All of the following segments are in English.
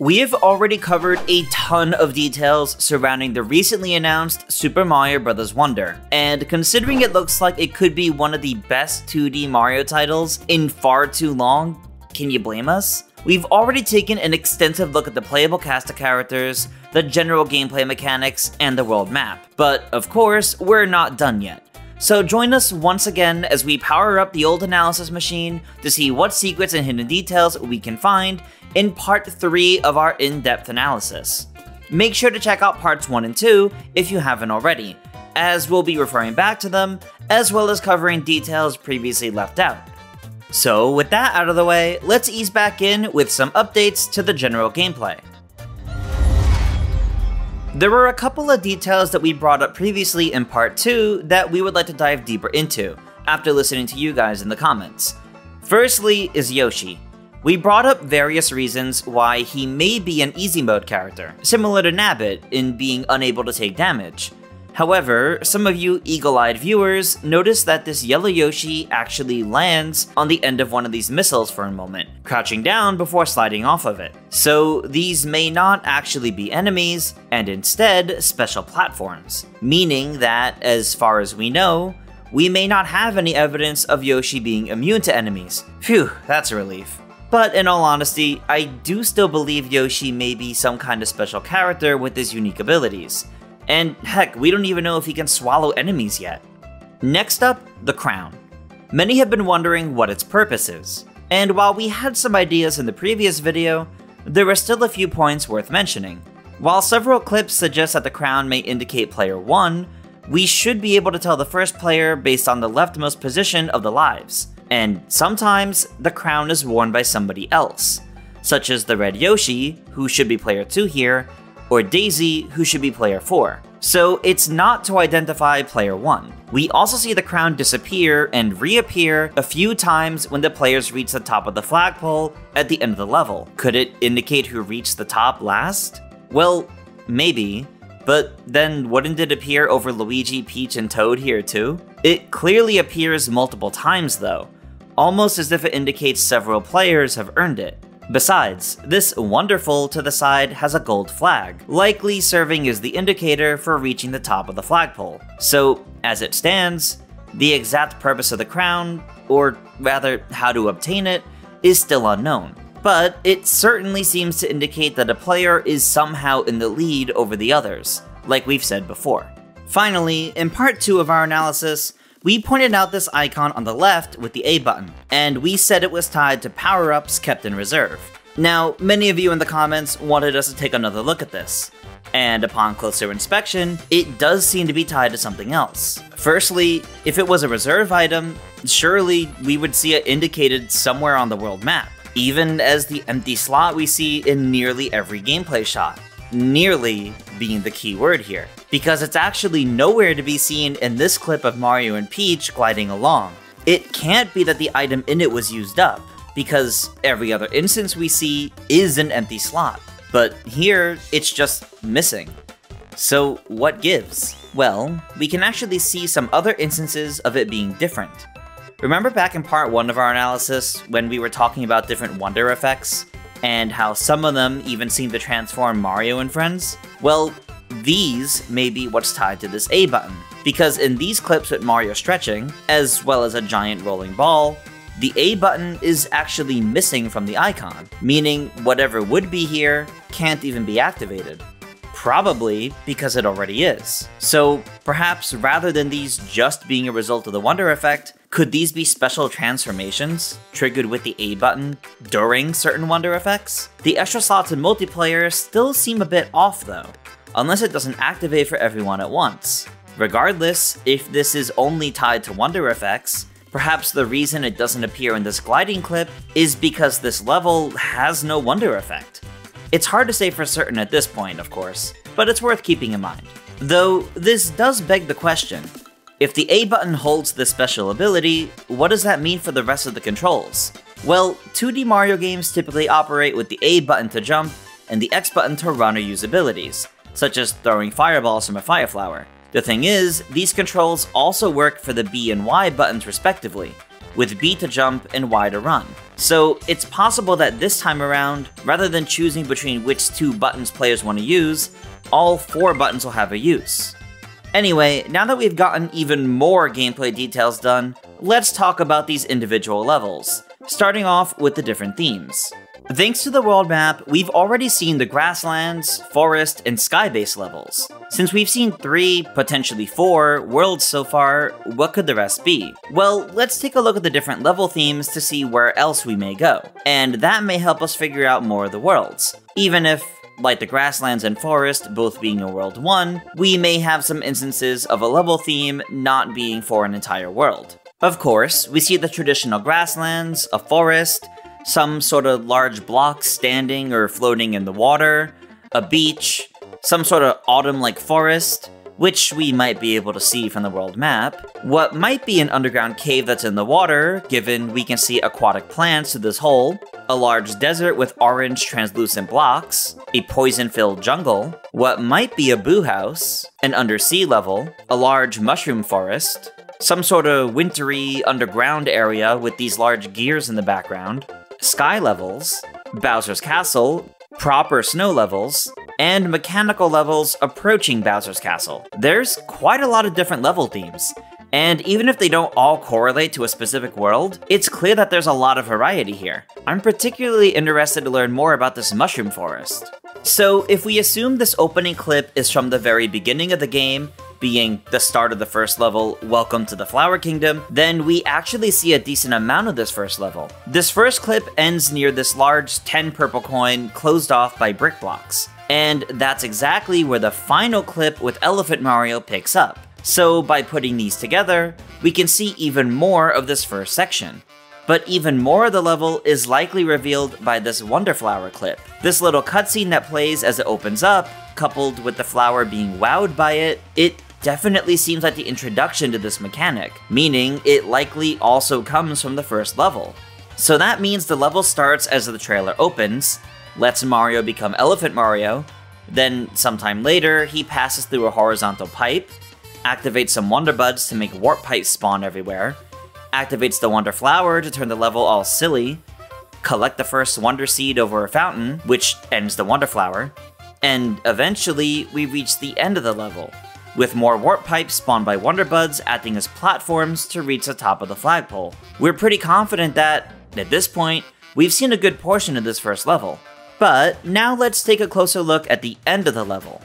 We have already covered a ton of details surrounding the recently announced Super Mario Bros. Wonder, and considering it looks like it could be one of the best 2D Mario titles in far too long, can you blame us? We've already taken an extensive look at the playable cast of characters, the general gameplay mechanics, and the world map, but of course, we're not done yet. So join us once again as we power up the old analysis machine to see what secrets and hidden details we can find in part 3 of our in-depth analysis. Make sure to check out parts 1 and 2 if you haven't already, as we'll be referring back to them, as well as covering details previously left out. So with that out of the way, let's ease back in with some updates to the general gameplay. There were a couple of details that we brought up previously in part 2 that we would like to dive deeper into, after listening to you guys in the comments. Firstly is Yoshi. We brought up various reasons why he may be an easy mode character, similar to Nabbit in being unable to take damage. However, some of you eagle-eyed viewers noticed that this yellow Yoshi actually lands on the end of one of these missiles for a moment, crouching down before sliding off of it. So these may not actually be enemies, and instead special platforms, meaning that, as far as we know, we may not have any evidence of Yoshi being immune to enemies. Phew, that's a relief. But in all honesty, I do still believe Yoshi may be some kind of special character with his unique abilities. And heck, we don't even know if he can swallow enemies yet. Next up, the crown. Many have been wondering what its purpose is, and while we had some ideas in the previous video, there are still a few points worth mentioning. While several clips suggest that the crown may indicate player 1, we should be able to tell the first player based on the leftmost position of the lives, and sometimes the crown is worn by somebody else, such as the red Yoshi, who should be player 2 here, or Daisy, who should be player 4. So it's not to identify player 1. We also see the crown disappear and reappear a few times when the players reach the top of the flagpole at the end of the level. Could it indicate who reached the top last? Well, maybe, but then wouldn't it appear over Luigi, Peach, and Toad here too? It clearly appears multiple times though, almost as if it indicates several players have earned it. Besides, this wonderful to the side has a gold flag, likely serving as the indicator for reaching the top of the flagpole. So, as it stands, the exact purpose of the crown, or rather how to obtain it, is still unknown. But it certainly seems to indicate that a player is somehow in the lead over the others, like we've said before. Finally, in part 2 of our analysis, we pointed out this icon on the left with the A button, and we said it was tied to power-ups kept in reserve. Now, many of you in the comments wanted us to take another look at this, and upon closer inspection, it does seem to be tied to something else. Firstly, if it was a reserve item, surely we would see it indicated somewhere on the world map, even as the empty slot we see in nearly every gameplay shot. Nearly being the key word here, because it's actually nowhere to be seen in this clip of Mario and Peach gliding along. It can't be that the item in it was used up, because every other instance we see is an empty slot, but here it's just missing. So what gives? Well, we can actually see some other instances of it being different. Remember back in part 1 of our analysis when we were talking about different wonder effects? And how some of them even seem to transform Mario and friends? Well, these may be what's tied to this A button, because in these clips with Mario stretching, as well as a giant rolling ball, the A button is actually missing from the icon, meaning whatever would be here can't even be activated. Probably because it already is. So perhaps rather than these just being a result of the wonder effect, could these be special transformations triggered with the A button during certain wonder effects? The extra slots in multiplayer still seem a bit off though, unless it doesn't activate for everyone at once. Regardless, if this is only tied to wonder effects, perhaps the reason it doesn't appear in this gliding clip is because this level has no wonder effect. It's hard to say for certain at this point, of course, but it's worth keeping in mind. Though, this does beg the question, if the A button holds this special ability, what does that mean for the rest of the controls? Well, 2D Mario games typically operate with the A button to jump and the X button to run or use abilities, such as throwing fireballs from a fire flower. The thing is, these controls also work for the B and Y buttons respectively, with B to jump and Y to run. So it's possible that this time around, rather than choosing between which 2 buttons players want to use, all 4 buttons will have a use. Anyway, now that we've gotten even more gameplay details done, let's talk about these individual levels, starting off with the different themes. Thanks to the world map, we've already seen the grasslands, forest, and sky-based levels. Since we've seen 3, potentially 4, worlds so far, what could the rest be? Well, let's take a look at the different level themes to see where else we may go, and that may help us figure out more of the worlds. Even if, like the grasslands and forest both being in World 1, we may have some instances of a level theme not being for an entire world. Of course, we see the traditional grasslands, a forest, some sort of large blocks standing or floating in the water, a beach, some sort of autumn-like forest, which we might be able to see from the world map, what might be an underground cave that's in the water, given we can see aquatic plants through this hole, a large desert with orange translucent blocks, a poison-filled jungle, what might be a boo house, an undersea level, a large mushroom forest, some sort of wintry underground area with these large gears in the background, sky levels, Bowser's Castle, proper snow levels, and mechanical levels approaching Bowser's Castle. There's quite a lot of different level themes, and even if they don't all correlate to a specific world, it's clear that there's a lot of variety here. I'm particularly interested to learn more about this mushroom forest. So if we assume this opening clip is from the very beginning of the game, being the start of the first level, Welcome to the Flower Kingdom, then we actually see a decent amount of this first level. This first clip ends near this large 10 purple coin closed off by brick blocks. And that's exactly where the final clip with Elephant Mario picks up. So by putting these together, we can see even more of this first section. But even more of the level is likely revealed by this Wonder Flower clip. This little cutscene that plays as it opens up, coupled with the flower being wowed by it, it definitely seems like the introduction to this mechanic, meaning it likely also comes from the first level. So that means the level starts as the trailer opens, lets Mario become Elephant Mario, then sometime later he passes through a horizontal pipe, activates some Wonder Buds to make warp pipes spawn everywhere, activates the Wonder Flower to turn the level all silly, collect the first Wonder Seed over a fountain, which ends the Wonder Flower, and eventually we reach the end of the level, with more warp pipes spawned by Wonder Buds acting as platforms to reach the top of the flagpole. We're pretty confident that, at this point, we've seen a good portion of this first level. But now let's take a closer look at the end of the level.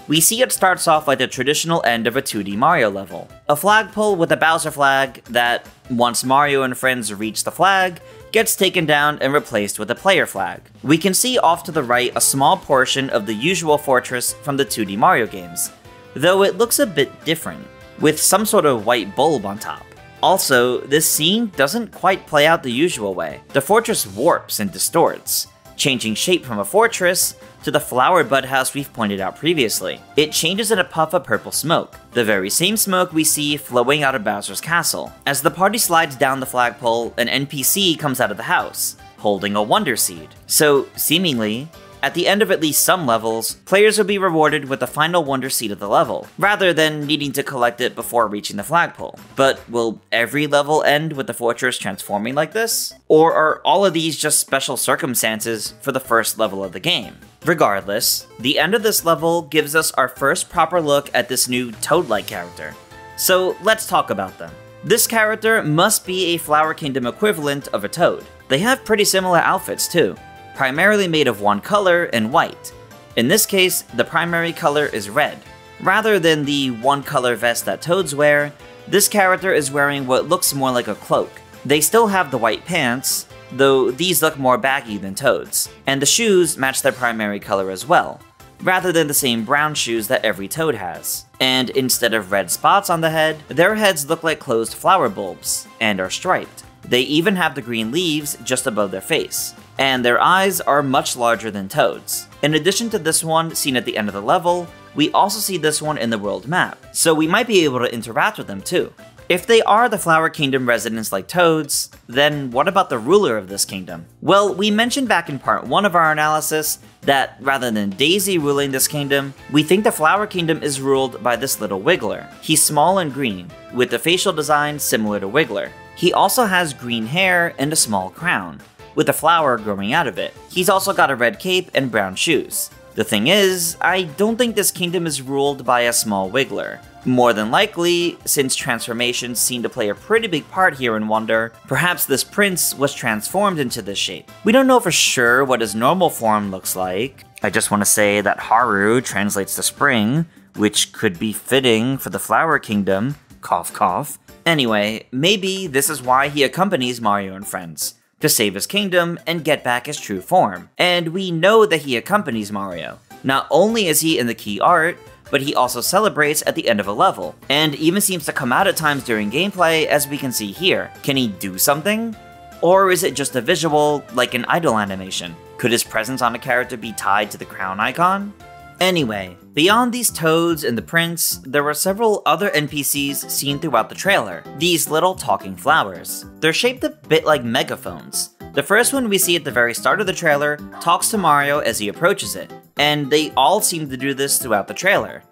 We see it starts off like the traditional end of a 2D Mario level. A flagpole with a Bowser flag that, once Mario and friends reach the flag, gets taken down and replaced with a player flag. We can see off to the right a small portion of the usual fortress from the 2D Mario games, though it looks a bit different, with some sort of white bulb on top. Also, this scene doesn't quite play out the usual way. The fortress warps and distorts, changing shape from a fortress to the flower bud house we've pointed out previously. It changes in a puff of purple smoke, the very same smoke we see flowing out of Bowser's Castle. As the party slides down the flagpole, an NPC comes out of the house, holding a Wonder Seed. So, seemingly, at the end of at least some levels, players will be rewarded with the final Wonder Seed of the level, rather than needing to collect it before reaching the flagpole. But will every level end with the fortress transforming like this? Or are all of these just special circumstances for the first level of the game? Regardless, the end of this level gives us our first proper look at this new Toad-like character. So let's talk about them. This character must be a Flower Kingdom equivalent of a Toad. They have pretty similar outfits too, primarily made of one color and white. In this case, the primary color is red. Rather than the one color vest that Toads wear, this character is wearing what looks more like a cloak. They still have the white pants, though these look more baggy than Toad's, and the shoes match their primary color as well, rather than the same brown shoes that every Toad has. And instead of red spots on the head, their heads look like closed flower bulbs, and are striped. They even have the green leaves just above their face, and their eyes are much larger than Toad's. In addition to this one seen at the end of the level, we also see this one in the world map, so we might be able to interact with them too. If they are the Flower Kingdom residents like Toads, then what about the ruler of this kingdom? Well, we mentioned back in part 1 of our analysis that rather than Daisy ruling this kingdom, we think the Flower Kingdom is ruled by this little Wiggler. He's small and green, with a facial design similar to Wiggler. He also has green hair and a small crown, with a flower growing out of it. He's also got a red cape and brown shoes. The thing is, I don't think this kingdom is ruled by a small Wiggler. More than likely, since transformations seem to play a pretty big part here in Wonder, perhaps this prince was transformed into this shape. We don't know for sure what his normal form looks like. I just want to say that Haru translates to spring, which could be fitting for the Flower Kingdom. Cough cough. Anyway, maybe this is why he accompanies Mario and friends, to save his kingdom and get back his true form. And we know that he accompanies Mario. Not only is he in the key art, but he also celebrates at the end of a level, and even seems to come out at times during gameplay, as we can see here. Can he do something? Or is it just a visual, like an idle animation? Could his presence on a character be tied to the crown icon? Anyway, beyond these toads and the prince, there were several other NPCs seen throughout the trailer. These little talking flowers. They're shaped a bit like megaphones. The first one we see at the very start of the trailer talks to Mario as he approaches it, and they all seem to do this throughout the trailer,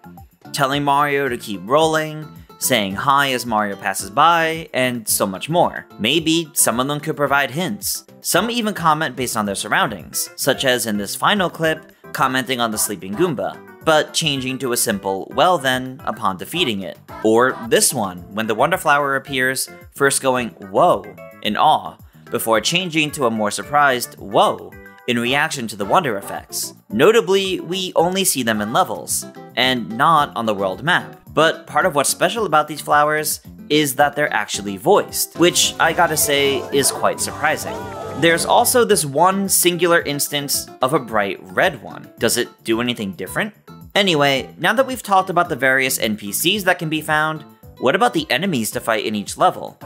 telling Mario to keep rolling, saying hi as Mario passes by, and so much more. Maybe some of them could provide hints. Some even comment based on their surroundings, such as in this final clip, commenting on the sleeping Goomba, but changing to a simple "well then" upon defeating it. Or this one, when the Wonder Flower appears, first going "whoa" in awe, before changing to a more surprised "whoa" in reaction to the wonder effects. Notably, we only see them in levels, and not on the world map. But part of what's special about these flowers is that they're actually voiced, which I gotta say is quite surprising. There's also this one singular instance of a bright red one. Does it do anything different? Anyway, now that we've talked about the various NPCs that can be found, what about the enemies to fight in each level?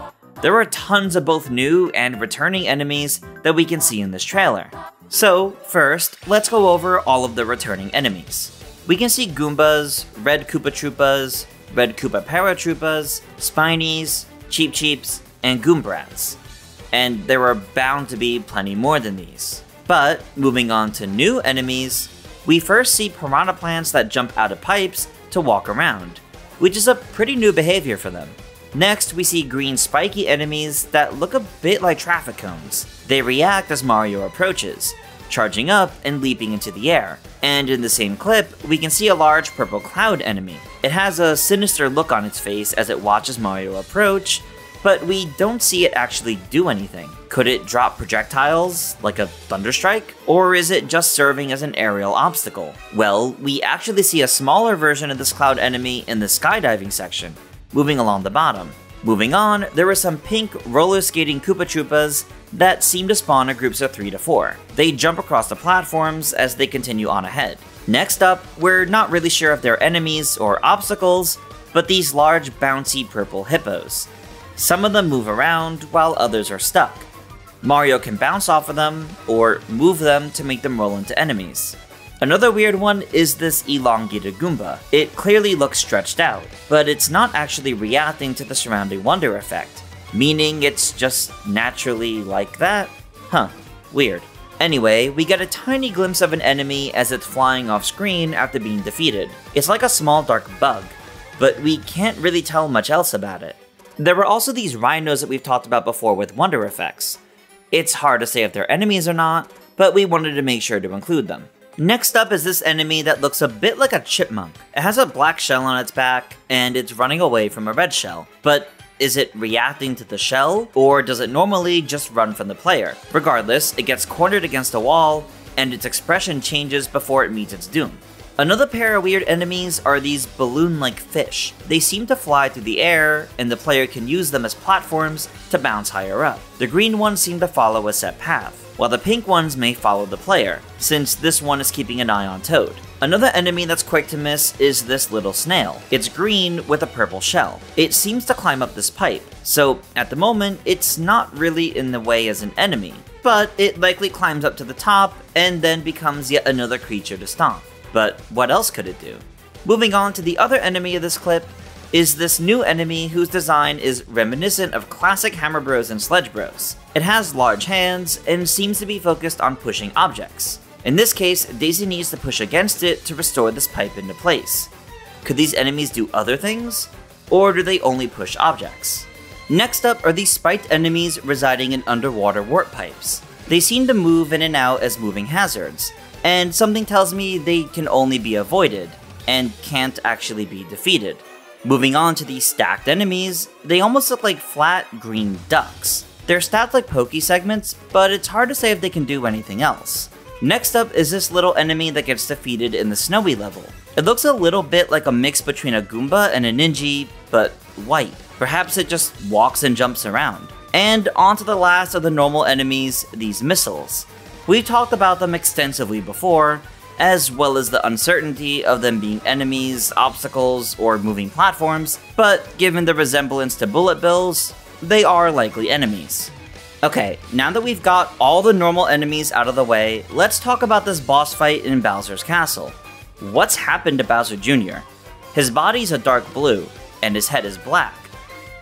There are tons of both new and returning enemies that we can see in this trailer. So, first, let's go over all of the returning enemies. We can see Goombas, Red Koopa Troopas, Red Koopa Paratroopas, Spinies, Cheep Cheeps, and Goombrats. And there are bound to be plenty more than these. But, moving on to new enemies, we first see piranha plants that jump out of pipes to walk around, which is a pretty new behavior for them. Next, we see green spiky enemies that look a bit like traffic cones. They react as Mario approaches, charging up and leaping into the air. And in the same clip, we can see a large purple cloud enemy. It has a sinister look on its face as it watches Mario approach, but we don't see it actually do anything. Could it drop projectiles, like a thunderstrike? Or is it just serving as an aerial obstacle? Well, we actually see a smaller version of this cloud enemy in the skydiving section, moving along the bottom. Moving on, there are some pink roller skating Koopa Troopas that seem to spawn in groups of 3 to 4. They jump across the platforms as they continue on ahead. Next up, we're not really sure if they're enemies or obstacles, but these large bouncy purple hippos. Some of them move around while others are stuck. Mario can bounce off of them or move them to make them roll into enemies. Another weird one is this elongated Goomba. It clearly looks stretched out, but it's not actually reacting to the surrounding wonder effect, meaning it's just naturally like that? Huh, weird. Anyway, we get a tiny glimpse of an enemy as it's flying off screen after being defeated. It's like a small dark bug, but we can't really tell much else about it. There were also these rhinos that we've talked about before with wonder effects. It's hard to say if they're enemies or not, but we wanted to make sure to include them. Next up is this enemy that looks a bit like a chipmunk. It has a black shell on its back, and it's running away from a red shell. But is it reacting to the shell, or does it normally just run from the player? Regardless, it gets cornered against a wall, and its expression changes before it meets its doom. Another pair of weird enemies are these balloon-like fish. They seem to fly through the air, and the player can use them as platforms to bounce higher up. The green ones seem to follow a set path, while the pink ones may follow the player, since this one is keeping an eye on Toad. Another enemy that's quick to miss is this little snail. It's green with a purple shell. It seems to climb up this pipe, so at the moment, it's not really in the way as an enemy, but it likely climbs up to the top and then becomes yet another creature to stomp. But what else could it do? Moving on to the other enemy of this clip is this new enemy whose design is reminiscent of classic Hammer Bros and Sledge Bros. It has large hands and seems to be focused on pushing objects. In this case, Daisy needs to push against it to restore this pipe into place. Could these enemies do other things? Or do they only push objects? Next up are these spiked enemies residing in underwater warp pipes. They seem to move in and out as moving hazards, and something tells me they can only be avoided, and can't actually be defeated. Moving on to these stacked enemies, they almost look like flat green ducks. They're stacked like Poke segments, but it's hard to say if they can do anything else. Next up is this little enemy that gets defeated in the snowy level. It looks a little bit like a mix between a Goomba and a Ninja, but white. Perhaps it just walks and jumps around. And on to the last of the normal enemies, these missiles. We've talked about them extensively before, as well as the uncertainty of them being enemies, obstacles, or moving platforms, but given the resemblance to bullet bills, they are likely enemies. Okay, now that we've got all the normal enemies out of the way, let's talk about this boss fight in Bowser's castle. What's happened to Bowser Jr.? His body's a dark blue, and his head is black.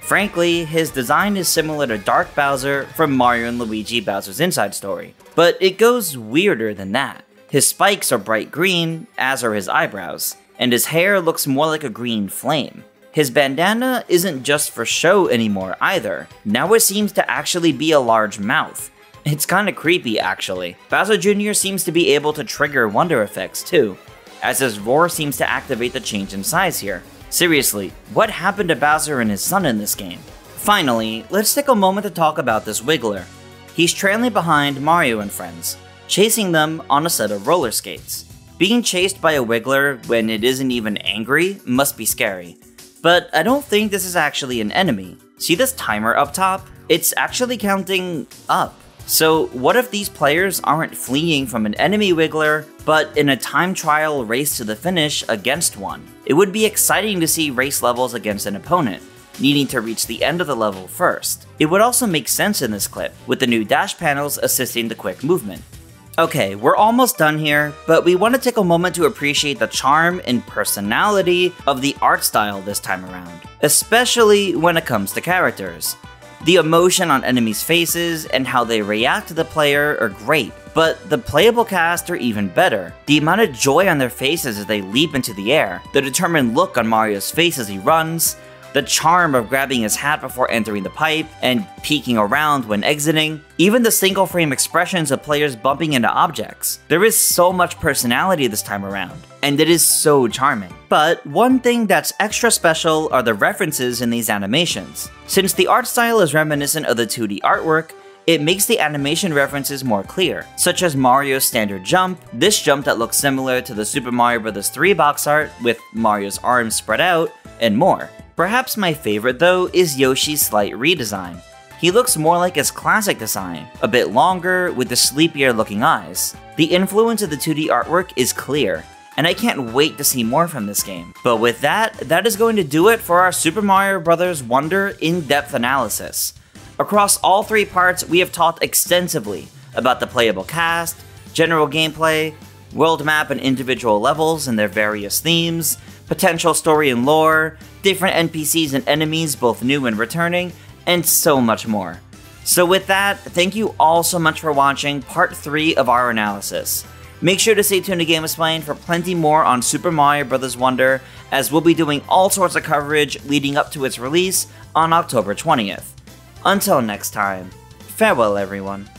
Frankly, his design is similar to Dark Bowser from Mario & Luigi Bowser's Inside Story, but it goes weirder than that. His spikes are bright green, as are his eyebrows, and his hair looks more like a green flame. His bandana isn't just for show anymore either. Now it seems to actually be a large mouth. It's kinda creepy actually. Bowser Jr. seems to be able to trigger wonder effects too, as his roar seems to activate the change in size here. Seriously, what happened to Bowser and his son in this game? Finally, let's take a moment to talk about this Wiggler. He's trailing behind Mario and friends, chasing them on a set of roller skates. Being chased by a Wiggler when it isn't even angry must be scary. But I don't think this is actually an enemy. See this timer up top? It's actually counting up. So what if these players aren't fleeing from an enemy Wiggler, but in a time trial race to the finish against one? It would be exciting to see race levels against an opponent, needing to reach the end of the level first. It would also make sense in this clip, with the new dash panels assisting the quick movement. Okay, we're almost done here, but we want to take a moment to appreciate the charm and personality of the art style this time around, especially when it comes to characters. The emotion on enemies' faces and how they react to the player are great, but the playable cast are even better. The amount of joy on their faces as they leap into the air, the determined look on Mario's face as he runs, the charm of grabbing his hat before entering the pipe and peeking around when exiting, even the single frame expressions of players bumping into objects. There is so much personality this time around, and it is so charming. But one thing that's extra special are the references in these animations. Since the art style is reminiscent of the 2D artwork, it makes the animation references more clear, such as Mario's standard jump, this jump that looks similar to the Super Mario Bros. 3 box art with Mario's arms spread out, and more. Perhaps my favorite though is Yoshi's slight redesign. He looks more like his classic design, a bit longer with the sleepier looking eyes. The influence of the 2D artwork is clear, and I can't wait to see more from this game. But with that is going to do it for our Super Mario Bros. Wonder in-depth analysis. Across all three parts, we have talked extensively about the playable cast, general gameplay, world map and individual levels and their various themes, potential story and lore, different NPCs and enemies both new and returning, and so much more. So with that, thank you all so much for watching part 3 of our analysis. Make sure to stay tuned to GameXplain for plenty more on Super Mario Bros. Wonder, as we'll be doing all sorts of coverage leading up to its release on October 20th. Until next time, farewell everyone.